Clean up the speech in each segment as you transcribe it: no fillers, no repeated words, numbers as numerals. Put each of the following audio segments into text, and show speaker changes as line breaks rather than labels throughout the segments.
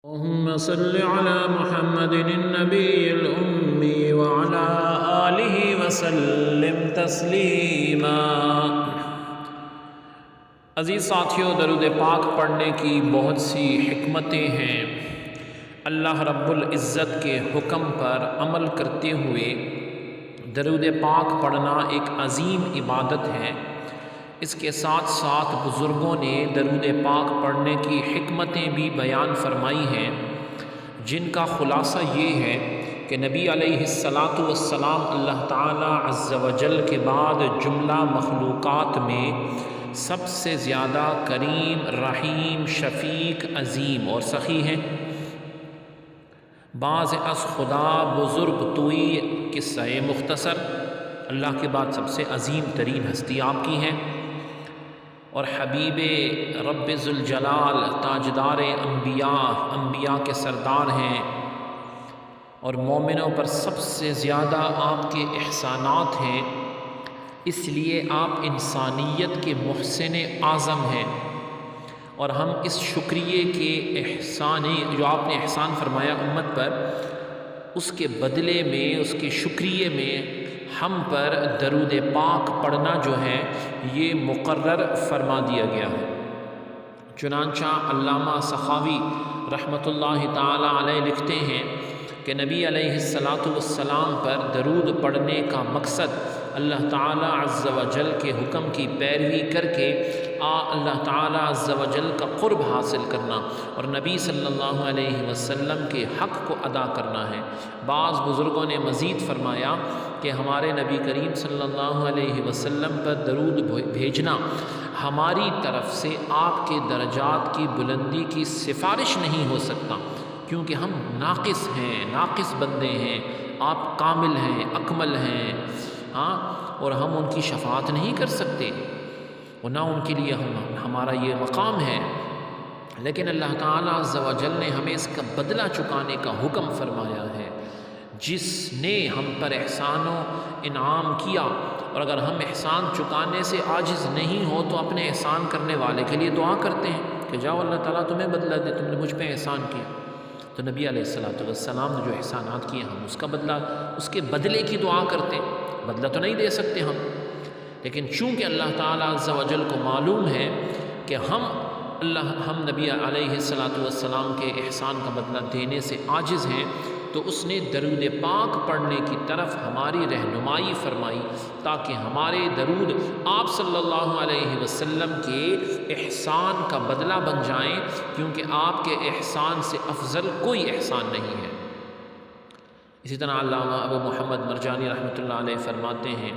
اللهم صل على محمد النبي الأمي وعلى آله وسلم تسلیما۔ عزیز ساتھیو، درود پاک پڑھنے کی بہت سی حکمتیں ہیں۔ اللہ رب العزت کے حکم پر عمل کرتے ہوئے درود پاک پڑھنا ایک عظیم عبادت ہے۔ اس کے ساتھ ساتھ بزرگوں نے درود پاک پڑھنے کی حکمتیں بھی بیان فرمائی ہیں، جن کا خلاصہ یہ ہے کہ نبی علیہ السلام اللہ تعالیٰ عز و جل کے بعد جملہ مخلوقات میں سب سے زیادہ کریم، رحیم، شفیق، عظیم اور سخی ہیں۔ بعض از خدا بزرگ توئی قصہ مختصر، اللہ کے بعد سب سے عظیم ترین ہستی آپ کی ہیں، اور حبیب رب ذوالجلال تاجدار انبیاء کے سردار ہیں، اور مومنوں پر سب سے زیادہ آپ کے احسانات ہیں، اس لیے آپ انسانیت کے محسن اعظم ہیں، اور ہم اس شکریے کے جو آپ نے احسان فرمایا امت پر، اس کے بدلے میں، اس کے شکریے میں ہم پر درود پاک پڑھنا جو ہے یہ مقرر فرما دیا گیا ہے۔ چنانچہ علامہ سخاوی رحمۃ اللہ تعالی علیہ لکھتے ہیں کہ نبی علیہ السلام پر درود پڑھنے کا مقصد اللہ تعالیٰ عز و جل کے حکم کی پیروی کر کے اللہ تعالیٰ عز و جل کا قرب حاصل کرنا اور نبی صلی اللہ علیہ وسلم کے حق کو ادا کرنا ہے۔ بعض بزرگوں نے مزید فرمایا کہ ہمارے نبی کریم صلی اللہ علیہ وسلم پر درود بھیجنا ہماری طرف سے آپ کے درجات کی بلندی کی سفارش نہیں ہو سکتا، کیونکہ ہم ناقص ہیں، ناقص بندے ہیں، آپ کامل ہیں، اکمل ہیں، اور ہم ان کی شفاعت نہیں کر سکتے، اور نہ ان کے لیے ہمارا یہ مقام ہے۔ لیکن اللہ تعالیٰ عز و جل نے ہمیں اس کا بدلہ چکانے کا حکم فرمایا ہے۔ جس نے ہم پر احسان و انعام کیا، اور اگر ہم احسان چکانے سے عاجز نہیں ہو تو اپنے احسان کرنے والے کے لیے دعا کرتے ہیں کہ جاؤ اللہ تعالیٰ تمہیں بدلہ دے، تم نے مجھ پہ احسان کیا۔ تو نبی علیہ السلام نے جو احسانات کیے ہم اس کا بدلہ، اس کے بدلے کی دعا کرتے ہیں۔ بدلہ تو نہیں دے سکتے ہم، لیکن چونکہ اللہ تعالیٰ عز و جل کو معلوم ہے کہ ہم نبی علیہ السلام کے احسان کا بدلہ دینے سے عاجز ہیں، تو اس نے درود پاک پڑھنے کی طرف ہماری رہنمائی فرمائی تاکہ ہمارے درود آپ صلی اللہ علیہ وسلم کے احسان کا بدلہ بن جائیں، کیونکہ آپ کے احسان سے افضل کوئی احسان نہیں ہے۔ اسی طرح علامہ ابو محمد مرجانی رحمۃ اللہ علیہ فرماتے ہیں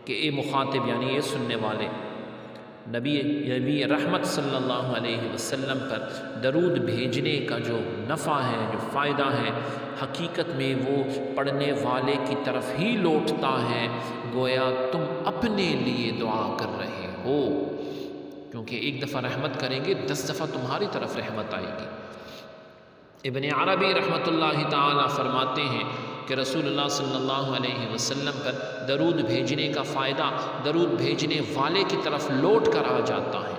کہ اے مخاطب، یعنی یہ سننے والے، نبی رحمت صلی اللہ علیہ وسلم پر درود بھیجنے کا جو نفع ہے، جو فائدہ ہے، حقیقت میں وہ پڑھنے والے کی طرف ہی لوٹتا ہے، گویا تم اپنے لیے دعا کر رہے ہو، کیونکہ ایک دفعہ رحمت کریں گے 10 دفعہ تمہاری طرف رحمت آئے گی۔ ابن عربی رحمۃ اللہ تعالی فرماتے ہیں کہ رسول اللہ صلی اللہ علیہ وسلم پر درود بھیجنے کا فائدہ درود بھیجنے والے کی طرف لوٹ کر آ جاتا ہے،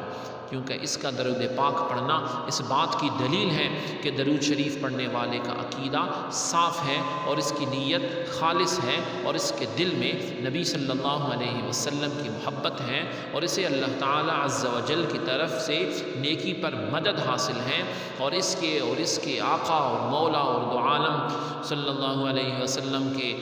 کیونکہ اس کا درود پاک پڑھنا اس بات کی دلیل ہے کہ درود شریف پڑھنے والے کا عقیدہ صاف ہے اور اس کی نیت خالص ہے، اور اس کے دل میں نبی صلی اللہ علیہ وسلم کی محبت ہے، اور اسے اللہ تعالیٰ عز و جل کی طرف سے نیکی پر مدد حاصل ہے، اور اس کے آقا اور مولا اور دو عالم صلی اللہ علیہ وسلم کے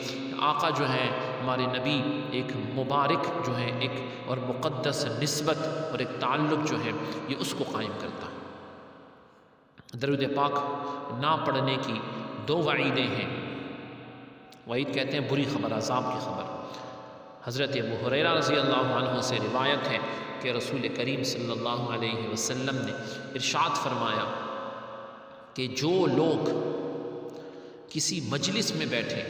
آقا جو ہیں ہمارے نبی، ایک مبارک جو ہے ایک اور مقدس نسبت اور ایک تعلق جو ہے یہ اس کو قائم کرتا ہے۔ درود پاک نہ پڑھنے کی 2 وعیدیں ہیں۔ وعید کہتے ہیں بری خبر، عذاب کی خبر۔ حضرت ابو ہریرہ رضی اللہ عنہ سے روایت ہے کہ رسول کریم صلی اللہ علیہ وسلم نے ارشاد فرمایا کہ جو لوگ کسی مجلس میں بیٹھے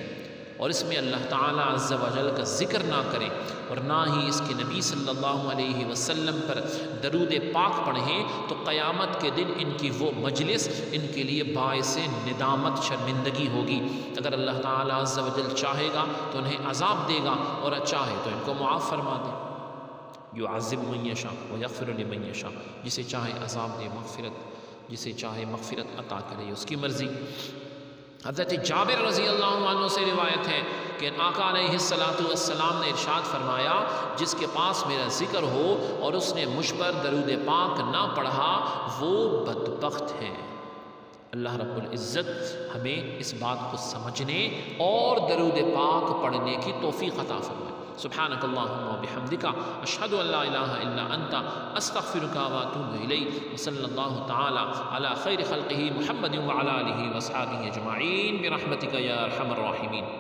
اور اس میں اللہ تعالیٰ عز و جل کا ذکر نہ کریں اور نہ ہی اس کے نبی صلی اللہ علیہ وسلم پر درود پاک پڑھیں، تو قیامت کے دن ان کی وہ مجلس ان کے لیے باعث ندامت، شرمندگی ہوگی۔ اگر اللہ تعالیٰ عز و جل چاہے گا تو انہیں عذاب دے گا، اور چاہے تو ان کو معاف فرما دے۔ یعذب من یشاء ویغفر لمن یشاء، جسے چاہے عذاب دے، مغفرت جسے چاہے مغفرت عطا کرے، اس کی مرضی۔ حضرت جابر رضی اللہ عنہ سے روایت ہے کہ آقا علیہ السلام نے ارشاد فرمایا، جس کے پاس میرا ذکر ہو اور اس نے مجھ پر درود پاک نہ پڑھا وہ بدبخت ہے۔ اللہ رب العزت ہمیں اس بات کو سمجھنے اور درود پاک پڑھنے کی توفیق عطا فرمائے۔ سبحانک اللہم و بحمدک، اشہد ان لا الہ الا انت، استغفرک و اتوب الیک، وصلی اللہ تعالی علی خیر خلقہ محمد وعلی آلہ واصحابہ اجمعین برحمتک یا ارحم الراحمین۔